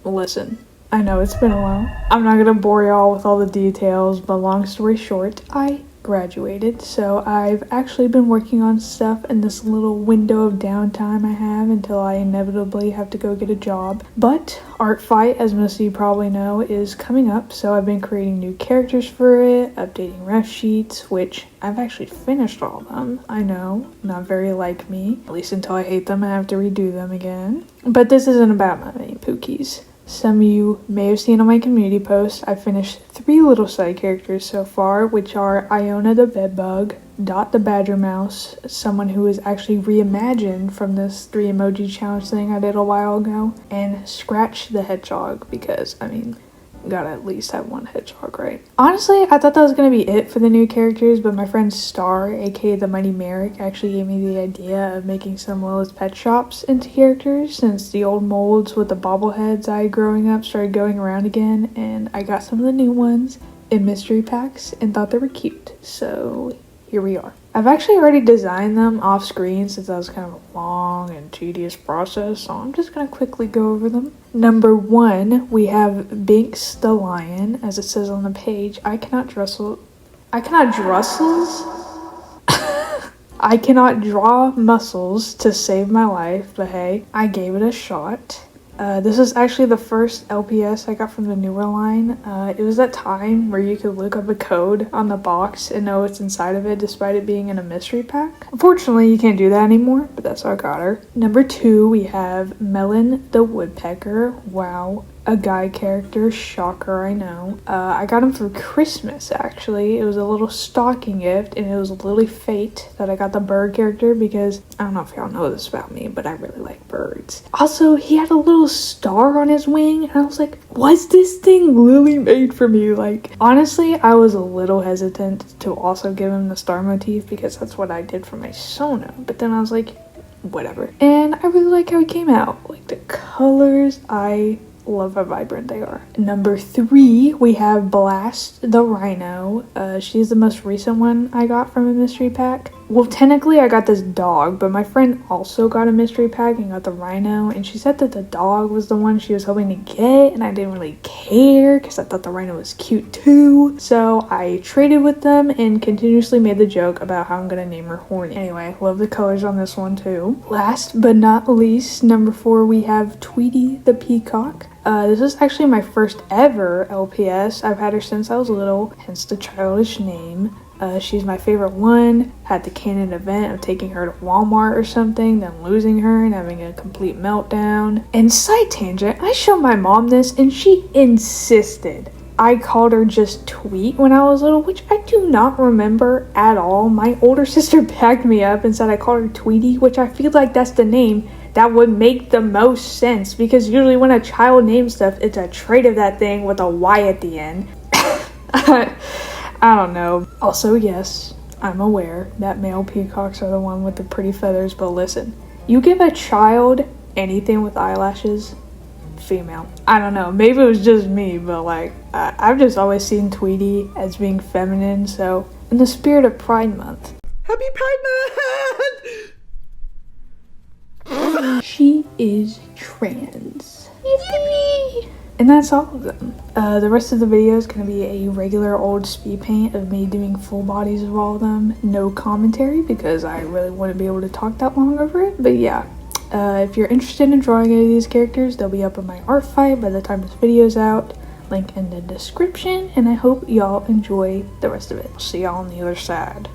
Listen, I know it's been a while. I'm not gonna bore y'all with all the details, but long story short, I graduated, so I've actually been working on stuff in this little window of downtime I have until I inevitably have to go get a job. But ArtFight, as most of you probably know, is coming up, so I've been creating new characters for it, updating ref sheets, which I've actually finished all of them. I know, not very like me, at least until I hate them and I have to redo them again. But this isn't about my mini pookies. Some of you may have seen on my community post, I finished 3 little side characters so far, which are Iona the Bedbug, Dot the Badger Mouse, someone who was actually reimagined from this 3 emoji challenge thing I did a while ago, and Scratch the Hedgehog, because, I mean, gotta at least have one hedgehog, right? Honestly, I thought that was gonna be it for the new characters, but my friend Star, aka the Mighty Merrick, actually gave me the idea of making some Lilith's Pet Shops into characters, since the old molds with the bobbleheads I had growing up started going around again, and I got some of the new ones in mystery packs and thought they were cute, so here we are. I've actually already designed them off screen since that was kind of a long and tedious process, so I'm just gonna quickly go over them. Number 1, we have Binks the Lion, as it says on the page. I cannot draw muscles to save my life, but hey, I gave it a shot. This is actually the first LPS I got from the newer line. It was that time where you could look up a code on the box and know what's inside of it despite it being in a mystery pack. Unfortunately, you can't do that anymore, but that's how I got her. Number 2, we have Melon the Woodpecker. Wow. A guy character, shocker, I know. I got him for Christmas, actually. It was a little stocking gift, and it was literally fate that I got the bird character because, I don't know if y'all know this about me, but I really like birds. Also, he had a little star on his wing, and I was like, was this thing really made for me? Like, honestly, I was a little hesitant to also give him the star motif because that's what I did for my Sona, but then I was like, whatever. And I really like how he came out. Like, the colors, I love how vibrant they are. Number 3, we have Blast the Rhino. She's the most recent one I got from a mystery pack. Well, technically I got this dog, but my friend also got a mystery pack and got the rhino, and she said that the dog was the one she was hoping to get, and I didn't really care because I thought the rhino was cute too. So I traded with them and continuously made the joke about how I'm gonna name her Horny. Anyway, love the colors on this one too. Last but not least, number 4, we have Tweety the Peacock. This is actually my first ever LPS. I've had her since I was little, hence the childish name. She's my favorite one. Had the canon event of taking her to Walmart or something, then losing her and having a complete meltdown. And side tangent, I showed my mom this and she insisted I called her just Tweet when I was little, which I do not remember at all. My older sister backed me up and said I called her Tweety, which I feel like that's the name that would make the most sense, because usually when a child names stuff, it's a trait of that thing with a Y at the end. I don't know. Also, yes, I'm aware that male peacocks are the one with the pretty feathers, but listen, you give a child anything with eyelashes, female. I don't know, maybe it was just me, but like, I've just always seen Tweety as being feminine, so in the spirit of Pride Month. Happy Pride Month! She is trans. Yippee! And that's all of them. The rest of the video is going to be a regular old speed paint of me doing full bodies of all of them. No commentary because I really wouldn't be able to talk that long over it. But yeah, if you're interested in drawing any of these characters, they'll be up on my ArtFight by the time this video's out. Link in the description. And I hope y'all enjoy the rest of it. I'll see y'all on the other side.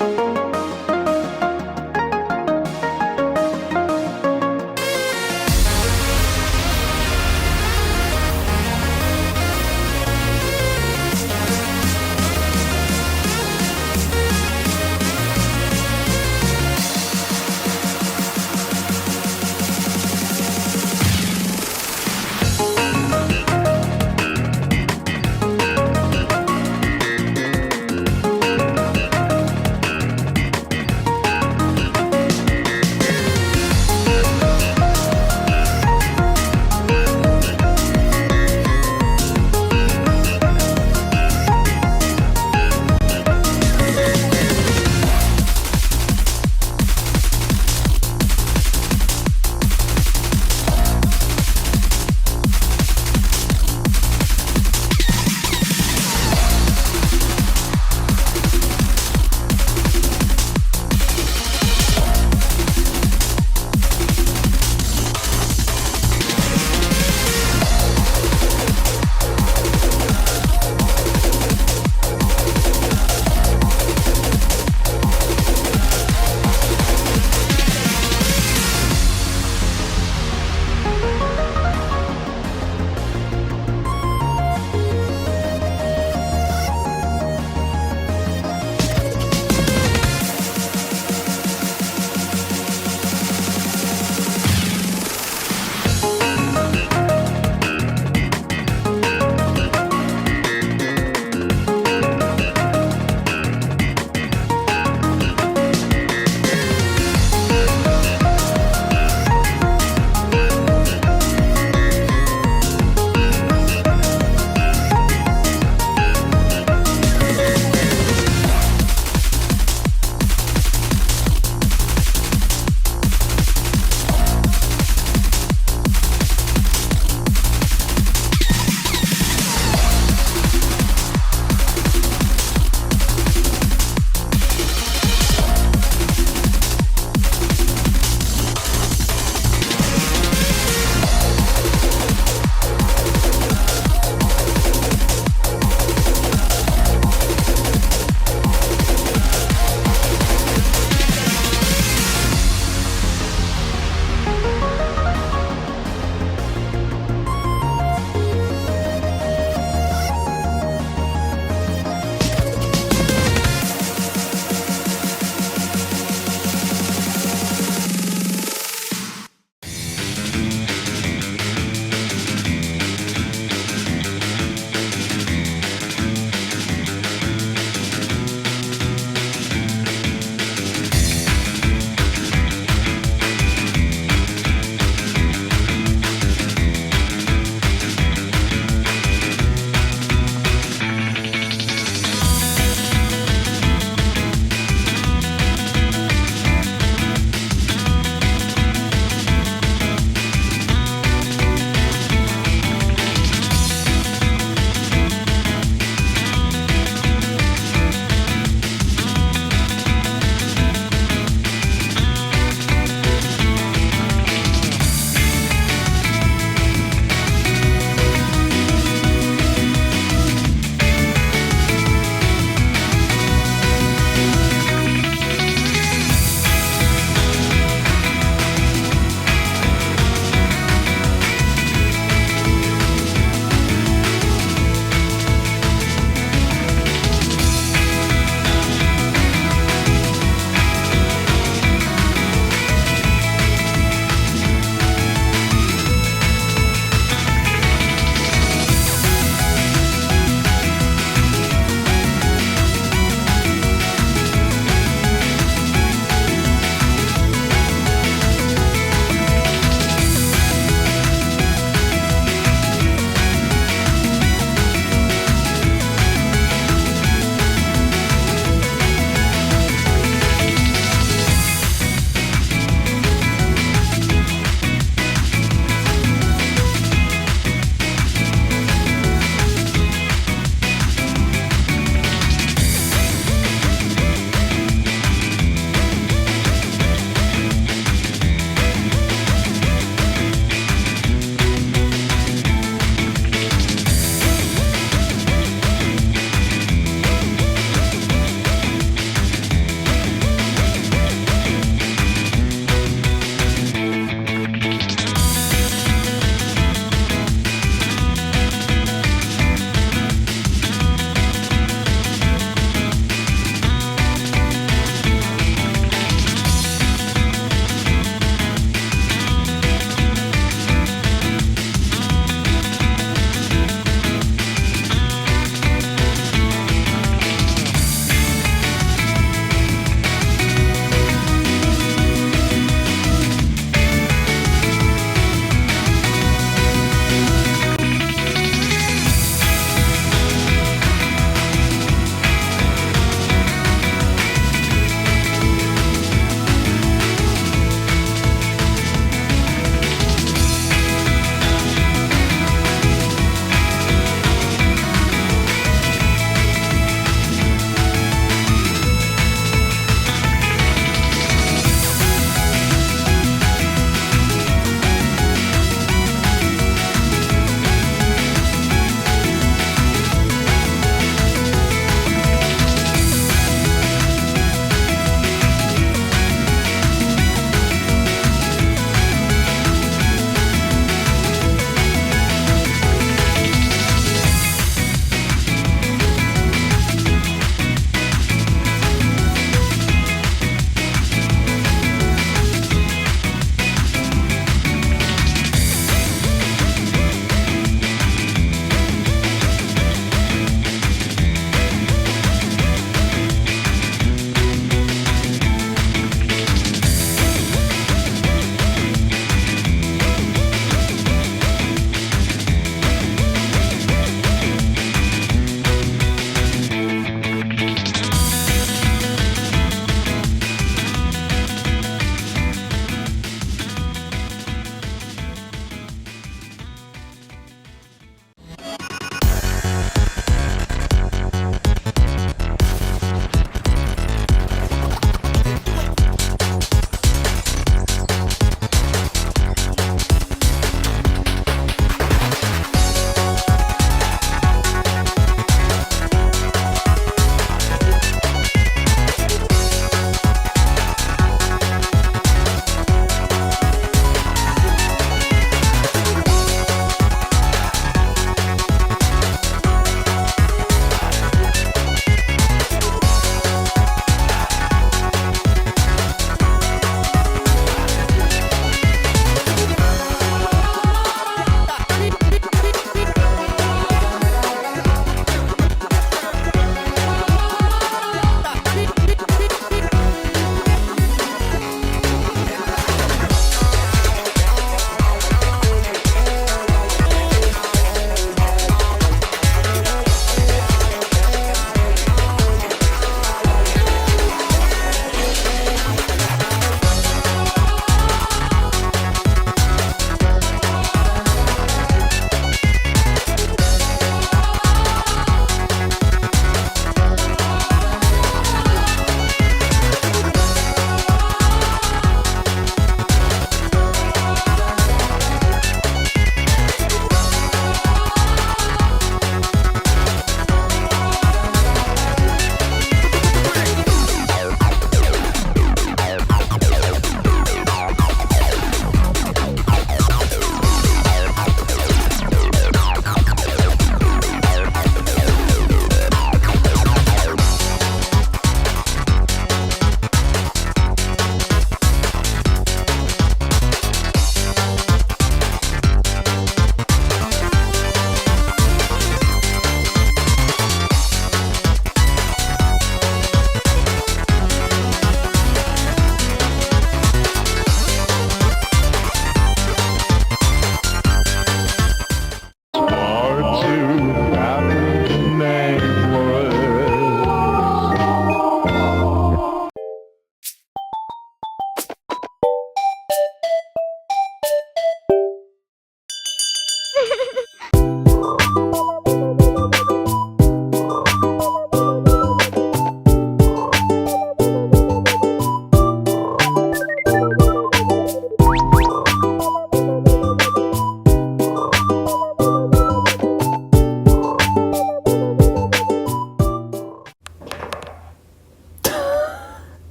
Bye.